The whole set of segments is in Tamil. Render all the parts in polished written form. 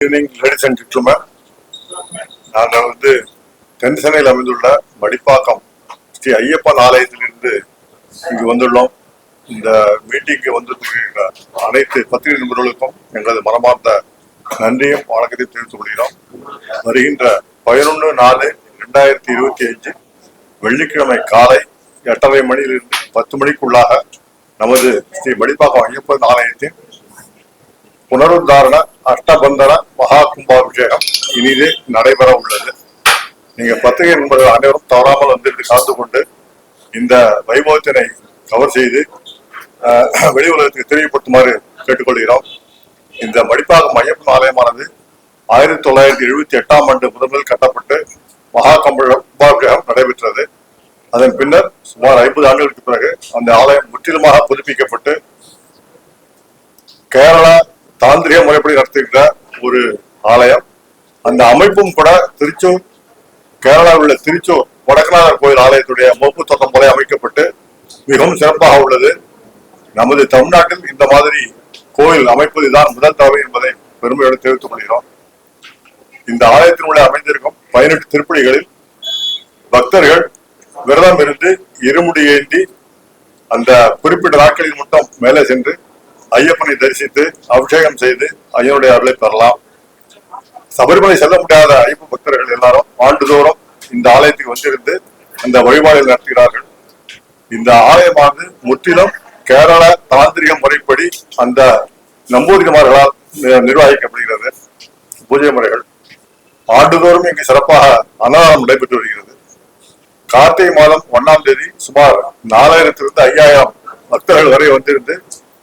ஈவினிங் லேடிஸ் அண்ட் ஜென்டில்மேன், நாங்கள் தென் சென்னையில் அமைந்துள்ள மடிப்பாக்கம் ஸ்ரீ ஐயப்பன் ஆலயத்திலிருந்து இங்கு வந்துள்ளோம். இந்த மீட்டிங்கு வந்திருக்கிற அனைத்து பத்திரிகை நண்பர்களுக்கும் எங்களது மனமார்ந்த நன்றியும் வணக்கத்தையும் தெரிவித்துக் கொள்கிறோம். வருகின்ற 11/4/2025 வெள்ளிக்கிழமை காலை 8:30 மணியிலிருந்து 10 மணிக்குள்ளாக நமது ஸ்ரீ மடிப்பாக்கம் ஐயப்பன் ஆலயத்தின் புனருத்தாரண அஷ்டபந்தன மகா கும்பாபிஷேகம் இனிதே நடைபெற உள்ளது. நீங்க பத்திரிகை நண்பர்கள் அனைவரும் தவறாமல் கலந்து கொண்டு இந்த வைபவத்தினை கவர் செய்து வெளி உலகத்துக்கு தெரியப்படுத்துமாறு கேட்டுக்கொள்கிறோம். இந்த மடிப்பாக்கம் ஐயப்பன் ஆலயமானது 1978ஆம் ஆண்டு முதலில் கட்டப்பட்டு மகா கும்பாபிஷேகம் நடைபெற்றது. அதன் பின்னர் சுமார் 50 ஆண்டுகளுக்கு பிறகு அந்த ஆலயம் முற்றிலுமாக புதுப்பிக்கப்பட்டு கேரளா தாந்திரிய முறைப்படி நடத்துகின்ற ஒரு ஆலயம். அந்த அமைப்பும் கூட திருச்சூர், கேரளாவில் உள்ள திருச்சூர் வடக்கநாதர் கோயில் ஆலயத்துடைய முகப்பு தோட்டம் முறை அமைக்கப்பட்டு மிகவும் சிறப்பாக உள்ளது. நமது தமிழ்நாட்டில் இந்த மாதிரி கோயில் அமைப்பது தான் முதல் தடவை என்பதை பெருமையோடு தெரிவித்துக் கொள்கிறோம். இந்த ஆலயத்தின் உள்ள அமைந்திருக்கும் 18 திருப்படிகளில் பக்தர்கள் விரதம் இருந்து இருமுடி ஏந்தி அந்த குறிப்பிட்ட நாட்களில் மட்டும் மேலே சென்று ஐயப்பனை தரிசித்து அபிஷேகம் செய்து ஐயனுடைய அருளை பெறலாம். சபரிமலை செல்ல முடியாத ஐயப்ப பக்தர்கள் எல்லாரும் ஆண்டுதோறும் இந்த ஆலயத்துக்கு வந்திருந்து அந்த வழிபாடுகள் நடத்துகிறார்கள். இந்த ஆலயமானது முற்றிலும் கேரள தாந்திரிக முறைப்படி அந்த நம்பூதிரிமார்களால் நிர்வகிக்கப்படுகிறது. பூஜை முறைகள் ஆண்டுதோறும் இங்கு சிறப்பாக அன்னதானம் நடைபெற்று வருகிறது. கார்த்திகை மாதம் 1ஆம் தேதி சுமார் 4000 - 5000 பக்தர்கள் வரை வந்திருந்து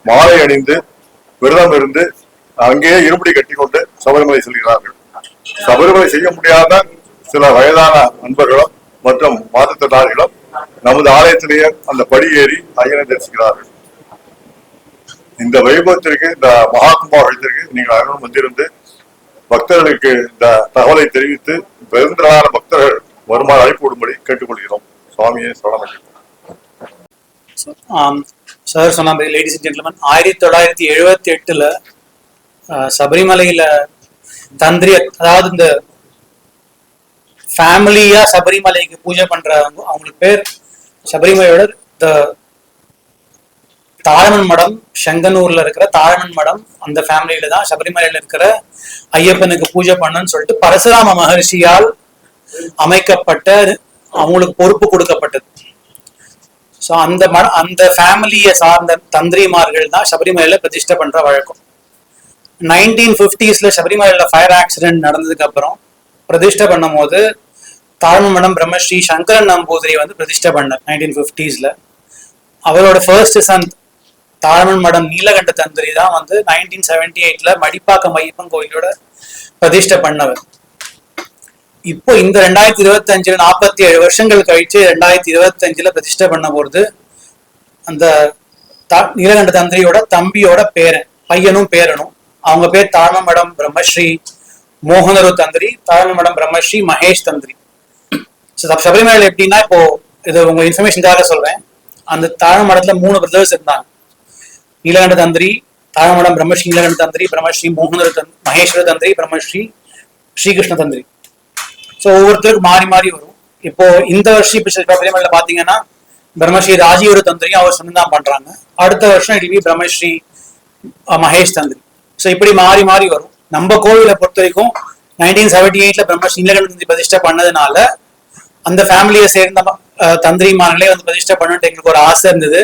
மாலை அணிந்து விரதம் இருந்து அங்கேயே இருமுடி கட்டி கொண்டு சபரிமலை செல்கிறார்கள். சபரிமலை செய்ய முடியாத சில வயதான நண்பர்களும் மற்றும் மாற்றுத்திறனாளிகளும் நமது ஆலயத்திலேயே அந்த படி ஏறி ஐயனை தரிசிக்கிறார்கள். இந்த வைபவத்திற்கு, இந்த மகா கும்பாபிஷேகத்திற்கு நீங்கள் அனைவரும் வந்திருந்து பக்தர்களுக்கு இந்த தகவலை தெரிவித்து பெருந்திரளான பக்தர்கள் வருமாறு அழைப்பு விடும்படி கேட்டுக்கொள்கிறோம். சுவாமியே சரணம். சார் சொன்ன மாதிரி, லேடிஸ் அண்ட் ஜென்டில்மேன், 1978ல சபரிமலையில தந்திரி, அதாவது இந்த ஃபேமிலியா சபரிமலைக்கு பூஜை பண்றவங்க, அவங்களுக்கு பேர் சபரிமலையோட தாழமன் மடம், செங்கனூர்ல இருக்கிற தாழமன் மடம், அந்த ஃபேமிலியில தான் சபரிமலையில இருக்கிற ஐயப்பனுக்கு பூஜை பண்ணன்னு சொல்லிட்டு பரசுராம மகர்ஷியால் அமைக்கப்பட்ட, அவங்களுக்கு பொறுப்பு கொடுக்கப்பட்டது. ஸோ அந்த ஃபேமிலியை சார்ந்த தந்திரிமார்கள் தான் சபரிமலையில பிரதிஷ்டை பண்ற வழக்கம். 1950ஸ்ல சபரிமலையில ஃபயர் ஆக்சிடென்ட் நடந்ததுக்கு அப்புறம் பிரதிஷ்டை பண்ணும் போது தாழ்மன் மடம் பிரம்மஸ்ரீ சங்கரன் நம்பூதிரி பிரதிஷ்டை பண்ணார் 1950ஸ்ல. அவரோட ஃபர்ஸ்ட் சன் தாழ்மன் மடம் நீலகண்ட தந்திரி தான் 1978ல மடிப்பாக்கம் ஐயப்பன் கோயிலோட பிரதிஷ்டை பண்ணவர். இப்போ இந்த 2025 47 வருஷங்கள் கழிச்சு 2025ல பிரதிஷ்டை பண்ண போறது அந்த நீலகண்ட தந்திரியோட தம்பியோட பேரன், பையனும் பேரனும். அவங்க பேர் தாழ்மடம் பிரம்மஸ்ரீ மோகனரு தந்திரி, தாழ்மடம் பிரம்மஸ்ரீ மகேஷ் தந்திரி. சபரிமலையில எப்படின்னா, இப்போ இது உங்க இன்ஃபர்மேஷனுக்காக சொல்றேன், அந்த தாழ்மடத்துல 3 பிரதர்ஸ் இருந்தாங்க. நீலகண்ட தந்திரி, தாழ்மடம் பிரம்மஸ்ரீ நீலகண்ட தந்திரி, பிரம்மஸ்ரீ மோகனரு மகேஸ்வர தந்திரி, பிரம்மஸ்ரீ ஸ்ரீகிருஷ்ண தந்திரி. ஸோ ஒவ்வொருத்தருக்கு மாறி மாறி வரும். இப்போ இந்த வருஷம் இப்போ சபரிமலையில பாத்தீங்கன்னா பிரம்மஸ்ரீ ராஜீவர தந்திரியும் அவர் சொன்னதான் பண்றாங்க. அடுத்த வருஷம் it be Brahmasri Mahesh Tantri. So இப்படி மாறி மாறி வரும். நம்ம கோவிலை பொறுத்த வரைக்கும் 1978ல பிரம்மஸ்ரீ நீலகண்ட தந்திரி பிரதிஷ்டை பண்ணதுனால அந்த ஃபேமிலியை சேர்ந்த தந்திரிமார்களே பிரதிஷ்டை பண்ணணும்னு எங்களுக்கு ஒரு ஆசை இருந்தது.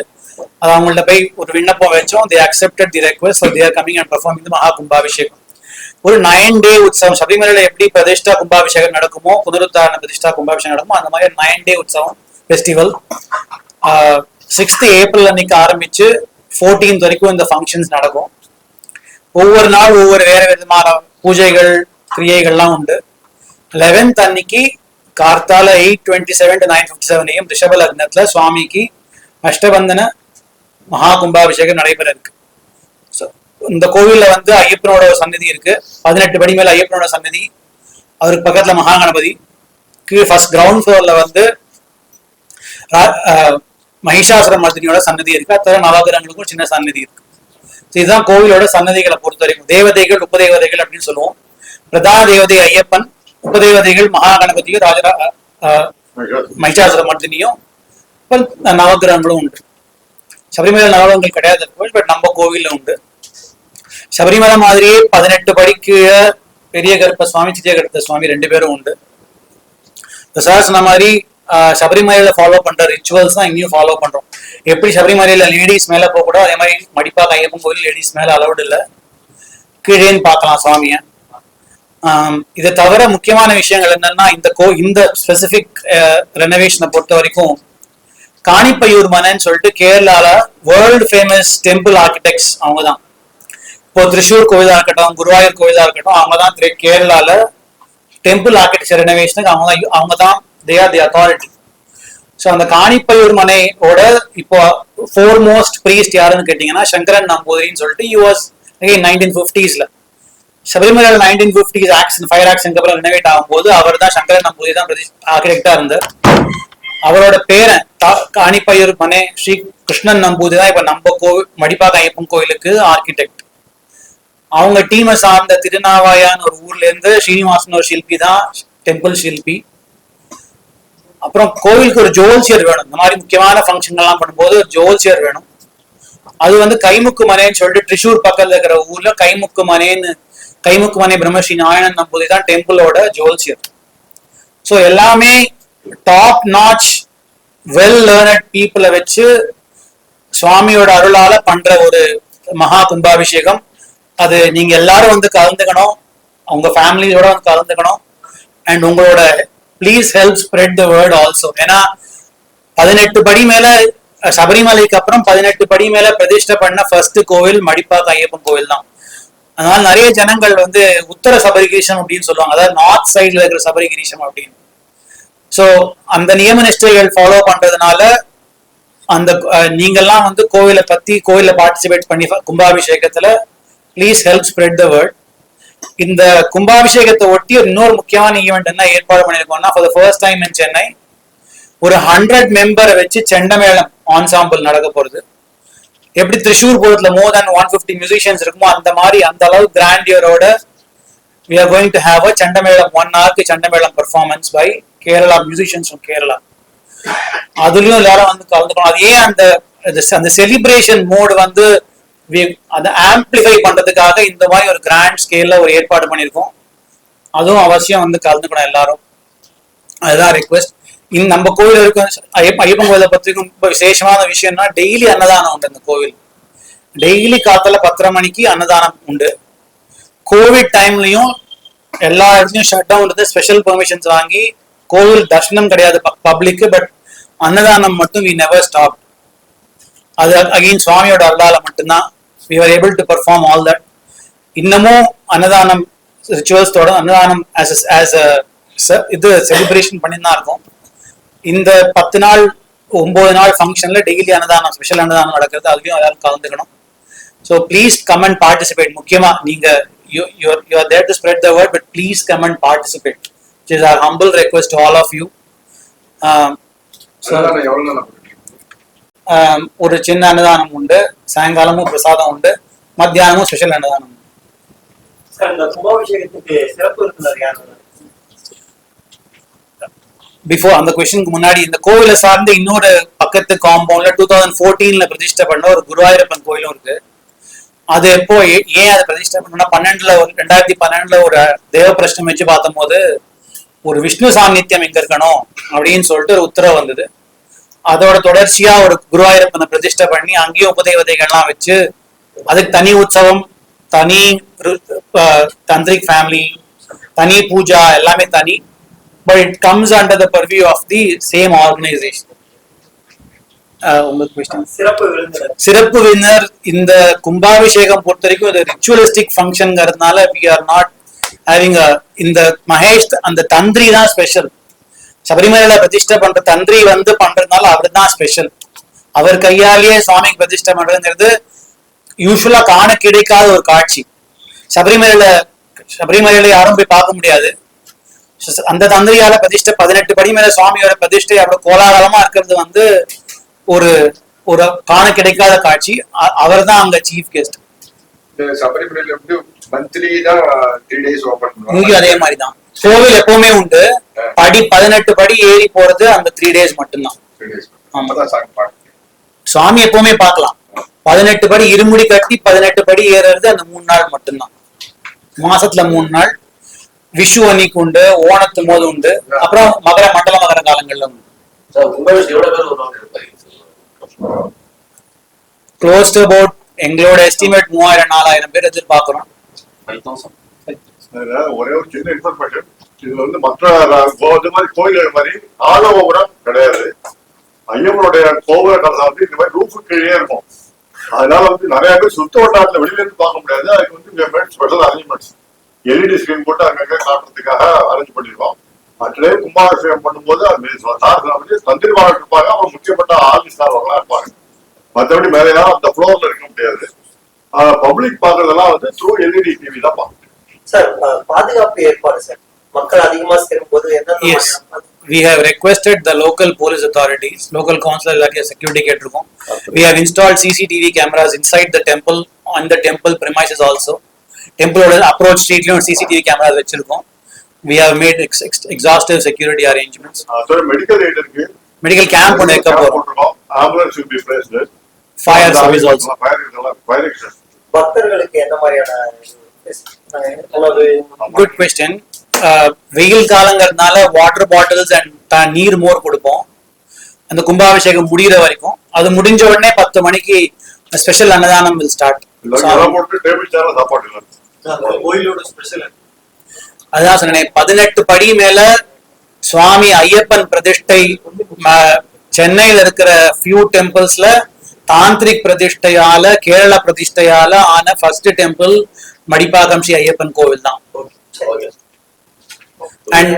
அது அவங்கள்ட்ட போய் ஒரு விண்ணப்பம் வச்சோம். they accepted the request, so they are coming and performing the மகா கும்பாபிஷேகம். ஒரு 9 டே உற்சவம். சபரிமலையில எப்படி பிரதிஷ்டா கும்பாபிஷேகம் நடக்குமோ, புனருத்தாரண பிரதிஷ்டா கும்பாபிஷேகம் நடக்குமோ, அந்த மாதிரி 9 டே உற்சவம் ஃபெஸ்டிவல். 6th ஏப்ரல் அன்னைக்கு ஆரம்பிச்சு 14th வரைக்கும் இந்த ஃபங்க்ஷன்ஸ் நடக்கும். ஒவ்வொரு நாள் ஒவ்வொரு வேற விதமான பூஜைகள் கிரியைகள்லாம் உண்டு. 11th அன்னைக்கு கார்த்தால 8:27 to 9:57 AM ரிஷப லக்னத்துல சுவாமிக்கு அஷ்டபந்தன மகா கும்பாபிஷேகம் நடைபெற இருக்கு. இந்த கோவில்ல ஐயப்பனோட சன்னதி இருக்கு. 18 படி மேல ஐயப்பனோட சன்னதி, அவருக்கு பக்கத்துல மகா கணபதி, ஃபர்ஸ்ட் கிரவுண்ட் ஃப்ளோர்ல மகிஷாசுர மர்தினியோட சன்னதி இருக்கு. அத்தனை நவகிரகங்களுக்கும் சின்ன சன்னதி இருக்கு. இதுதான் கோவிலோட சன்னதிகளை பொறுத்த வரைக்கும். தேவதைகள், உபதேவதைகள் அப்படின்னு சொல்லுவோம். பிரதான தேவதை ஐயப்பன், உபதேவதைகள் மகாகணபதியும் மகிஷாசுர மர்தினியும், நவகிரகங்களும் உண்டு. சபரிமலை நவகிரகங்கள் கிடையாது பட் நம்ம கோவில்ல உண்டு. சபரிமலை மாதிரியே 18 படிக்கு பெரிய கருப்ப சுவாமி, சிறிய கருப்ப சுவாமி 2 பேரும் உண்டு. சார் சொன்ன மாதிரி சபரிமலையில ஃபாலோ பண்ற ரிச்சுவல்ஸ் தான் இங்கேயும் ஃபாலோ பண்றோம். எப்படி சபரிமலையில லேடிஸ் மேல போக கூட, அதே மாதிரி மடிப்பாக ஐயப்பன் கோவில் லேடிஸ் மேல அலவுட் இல்லை, கீழேன்னு பார்க்கலாம் சுவாமிய. இதை தவிர முக்கியமான விஷயங்கள் என்னன்னா, இந்த ஸ்பெசிபிக் ரெனோவேஷனை பொறுத்த வரைக்கும் காணிப்பையூர் மனைன்னு சொல்லிட்டு கேரளால வேர்ல்டு ஃபேமஸ் டெம்பிள் ஆர்கிடெக்ட்ஸ் அவங்க தான். இப்போ திருச்சூர் கோவிலா இருக்கட்டும், குருவாயூர் கோவிலா இருக்கட்டும், அவங்க தான் கேரளால டெம்பிள் ஆர்கிடெக்சர் ரெனோவேஷனுக்கு அவங்க தான் they are the authority. So அந்த காணிப்பையூர் மனையோட இப்போ ஃபோர்மோஸ்ட் பிரீஸ்ட் யாருன்னு கேட்டீங்கன்னா சங்கரன் நம்பூதிரின்னு சொல்லிட்டு யூஎஸ் 1950s சபரிமலையில் 1950s ஆக்ஷன் ஃபயர் ஆக்ஷனுக்கு அப்புறம் ரெனோவேட் ஆகும்போது அவர் தான் சங்கரன் நம்பூதிரி தான் ஆர்கிடெக்டா இருந்தார். அவரோட பேரன் காணிப்பையூர் மனை ஸ்ரீ கிருஷ்ணன் நம்பூதிரி தான் இப்ப நம்ம மடிப்பாக ஐயப்பன் கோயிலுக்கு ஆர்கிடெக்ட். அவங்க டீமை சார்ந்த திருநாவாயான்னு ஒரு ஊர்ல இருந்து ஸ்ரீனிவாசன் ஒரு சிற்பி தான் டெம்பிள் சிற்பி. அப்புறம் கோவிலுக்கு ஒரு ஜோல்சியர் வேணும். இந்த மாதிரி முக்கியமான ஃபங்க்ஷன் எல்லாம் பண்ணும்போது ஒரு ஜோல்சியர் வேணும். அது வந்து கைமுக்கு மனைன்னு சொல்லிட்டு திரிசூர் பக்கத்துல இருக்கிற ஊர்ல கைமுக்கு மனை பிரம்மஸ்ரீ நாராயணன் நம்பூதிரி தான் டெம்பிளோட ஜோல்சியர். ஸோ எல்லாமே டாப் நாச் வெல் லேர்னட் பீப்புளை வச்சு சுவாமியோட அருளால பண்ற ஒரு மகா கும்பாபிஷேகம். அது நீங்க எல்லாரும் வந்து கலந்துக்கணும், உங்க ஃபேமிலியோட வந்து கலந்துக்கணும். அண்ட் உங்களோட please help spread the word also. ஏன்னா 18 படி மேல சபரிமலைக்கு அப்புறம் 18 படி மேல பிரதிஷ்டை பண்ண ஃபர்ஸ்ட் கோவில் மடிப்பாக ஐயப்பன் கோவில் தான். அதனால நிறைய ஜனங்கள் வந்து உத்தர சபரிகிரீஷம் அப்படின்னு சொல்லுவாங்க, அதாவது நார்த் சைட்ல இருக்கிற சபரிகிரீஷம் அப்படின்னு. ஸோ அந்த நியம நிஷ்டைகள் ஃபாலோ பண்றதுனால அந்த நீங்கெல்லாம் வந்து கோவில பார்ட்டிசிபேட் பண்ணி கும்பாபிஷேகத்துல please help spread the word. இந்த கும்பாபிஷேகத்தை ஒட்டி இன்னொரு முக்கியமான ஈவெண்ட் என்ன ஏற்பாடு பண்ணிருக்கோம்னா, for the first time in Chennai ஒரு 100 மெம்பரை வச்சு செண்டமேளம் ஆன்சாம்பிள் நடக்க போறது. எப்படி திரிசூர் போர்ட்ல மோர் தேன் 150 மியூசிஷியன்ஸ் இருக்குமோ அந்த மாதிரி அந்த அளவு கிராண்டியரோட we are going to have a Chendamelam 1 hour Chendamelam performance by Kerala musicians from Kerala. அதுலயும் எல்லாரும் வந்து கலந்துக்கணும். அது ஏன் அந்த செலிப்ரேஷன் மோடு வந்து அதை ஆம்பிளிஃபை பண்றதுக்காக இந்த மாதிரி ஒரு கிராண்ட் ஸ்கேல்ல ஒரு ஏற்பாடு பண்ணியிருக்கோம். அதுவும் அவசியம் வந்து கலந்துக்கணும் எல்லாரும். அதுதான் ரிக்வெஸ்ட். நம்ம கோவில் இருக்கும் ஐயப்பன் கோயிலை பத்தி ரொம்ப விசேஷமான விஷயம்னா டெய்லி அன்னதானம் உண்டு. இந்த கோவில் டெய்லி காத்தால 10:30 மணிக்கு அன்னதானம் உண்டு. கோவிட் டைம்லயும் எல்லா இடத்துலயும் ஷட் டவுன் இருந்து ஸ்பெஷல் பெர்மிஷன்ஸ் வாங்கி கோவில் தர்ஷனம் கிடையாது பப்ளிக்கு, பட் அன்னதானம் மட்டும் வி நெவர் ஸ்டாப். அது அகைன் சுவாமியோட அருளால மட்டும்தான் we were able to perform all that. இன்னமும் அன்னதானம் ரிச்சுவல்ஸோட அன்னதானம் இது செலிப்ரேஷன் பண்ணி தான் இருக்கும். இந்த 10 நாள் 9 நாள் ஃபங்க்ஷன்ல டெய்லி அன்னதானம், ஸ்பெஷல் அன்னதானம் நடக்கிறது. அதுலயும் எல்லாரும் கலந்துக்கணும். So please come and participate. முக்கியமா நீங்க you are there to spread the word, but please come and participate, which is our humble request to all of you. ஒரு சின்ன அன்னதானம் உண்டு, சாயங்காலமும் பிரசாதம் உண்டு, மத்தியானமும் ஸ்பெஷல் அன்னதானம். பிஃபோர் அந்த கொஸ்டினுக்கு முன்னாடி இந்த கோவிலை சார்ந்து இன்னொரு பக்கத்து காம்பவுண்ட்ல 2014 பிரதிஷ்டை பண்ண ஒரு குருவாயூரப்பன் கோயிலும் இருக்கு. அது எப்போ ஏன் அதை பிரதிஷ்டை பண்ணா 2012 ஒரு தேவ பிரஷ்னம் வச்சு பார்த்தும் போது ஒரு விஷ்ணு சாநித்தியம் இங்க இருக்கணும் அப்படின்னு சொல்லிட்டு ஒரு உத்தரவு வந்தது. அதோட தொடர்ச்சியா ஒரு குருவாயூரப்பனை பிரதிஷ்டை பண்ணி அங்கேயும் உபதேவதைகள்லாம் வச்சு அதுக்கு தனி உற்சவம், தனி தந்திரிக் ஃபேமிலி, தனி பூஜா, எல்லாமே தனி. But it comes under the purview of the same organisation. சிறப்பு விருந்தினர் இந்த கும்பாபிஷேகம் பொறுத்த வரைக்கும் இது ரிச்சுவலிஸ்டிக் ஃபங்க்ஷன்ங்கிறதுனால we are not having இந்த மகேஷ் அந்த தந்திரி தான் ஸ்பெஷல். சபரிமலையில பிரதிஷ்டை பண்ற தந்திரி வந்து பண்றதுனால அவர் தான் ஸ்பெஷல். அவர் கையாலேயே சுவாமிக்கு பிரதிஷ்டை பண்றதுங்கிறது யூஸ்வலா காண கிடைக்காத ஒரு காட்சி. சபரிமலையில யாரும் போய் பார்க்க முடியாது. அந்த தந்திரியால பிரதிஷ்டை 18 படி மேல சுவாமியோட பிரதிஷ்டை அவ்வளவு கோலாகலமா இருக்கிறது வந்து ஒரு காண கிடைக்காத காட்சி. அவர் தான் அங்க சீஃப் கெஸ்ட். சபரிமலையில வந்து மந்த்லி தான் 3 days ஓபன் இங்கேயும் அதே மாதிரி தான். கோவில் எப்பவுமே உண்டு. படி 18 படி ஏறி போறது அந்த 3 days மட்டும்தான். 3 days. ஆமா. அதான் சாமி பார்க்க. சுவாமி எப்பவுமே பார்க்கலாம். 18 படி இருமுடி கட்டி 18 படி ஏறுறது அந்த 3 நாள் மட்டும்தான். மாசத்துல 3 நாள். விஷு அன்னைக்கு உண்டு, ஓணத்து போது உண்டு, அப்புறம் மகர காலங்கள்ல உண்டு. க்ளோஸ் டு அபவுட் எங்களோட எஸ்டிமேட் 3000-4000 பேர் எதிர்பார்க்கிறோம். அதுல ஒரே ஒரு சின்ன இன்ஃபர்மேஷன், இதுல வந்து மற்ற இது மாதிரி கோயில்கள் மாதிரி ஆலோபுரம் கிடையாது. ஐயப்பனுடைய கோபுர கலசம் வந்து இந்த மாதிரி ரூஃபு கீழே இருக்கும். அதனால வந்து நிறைய பேர் சுத்த வட்டாரத்துல வெளியில இருந்து பார்க்க முடியாது. அதுக்கு வந்து ஸ்பெஷல் அரேஞ்ச்மெண்ட்ஸ் எல்இடி ஸ்கிரீன் போட்டு அங்கங்க காட்டுறதுக்காக அரேஞ்ச் பண்ணிருக்கோம். மற்றே கும்பாபிஷேகம் பண்ணும்போது தந்திரிமார்கள் இருப்பாங்க, அப்புறம் முக்கியப்பட்ட ஆர்மிஸ்டார்லாம் இருப்பாங்க. மற்றபடி மேலே அந்த ஃப்ளோர்ல இருக்க முடியாது. பப்ளிக் பாக்குறதெல்லாம் வந்து த்ரூ எல்இடி டிவி தான் பார்க்கணும். சார், பாதுகாப்பு ஏற்பாடு சார், மக்கள் அதிகமா சேரும்போது Yes, we have requested the local police authorities, local council எல்லாத்தையும் security கேட்டிருக்கோம். We have installed CCTV cameras inside the temple, on the temple premises also. Temple approach streetலயும் CCTV cameras வச்சிருக்கோம். We have made exhaustive security arrangements. Medical eight இருக்கு, மெடிக்கல் கேம்ப் ஒன்று வைக்க போறோம். Ambulance will be placed. Fire service also. Fire extension. பக்தர்களுக்கு என்ன மாதிரியான உணவு? Good question. வெயில் காலங்கிறதுனால வாட்டர் பாட்டில்ஸ் அண்ட் நீர் மோர் கொடுப்போம் அந்த கும்பாபிஷேகம் முடிகிற வரைக்கும். அது முடிஞ்ச உடனே 10 மணிக்கு ஸ்பெஷல் அன்னதானம் will start. டேபிள் சேர் சாப்பாடு இல்லை. கோயிலோட ஸ்பெஷல் அதான் சொன்னேன், 18 படி மேல சுவாமி ஐயப்பன் பிரதிஷ்டை. சென்னையில இருக்கிற ஃபியூ டெம்பிள்ஸ்ல தாந்திரிக் பிரதிஷ்டையால, கேரள பிரதிஷ்டையால ஆன ஃபர்ஸ்ட் டெம்பிள் மடிப்பாக்கம் ஸ்ரீ ஐயப்பன் கோவில் தான். அண்ட்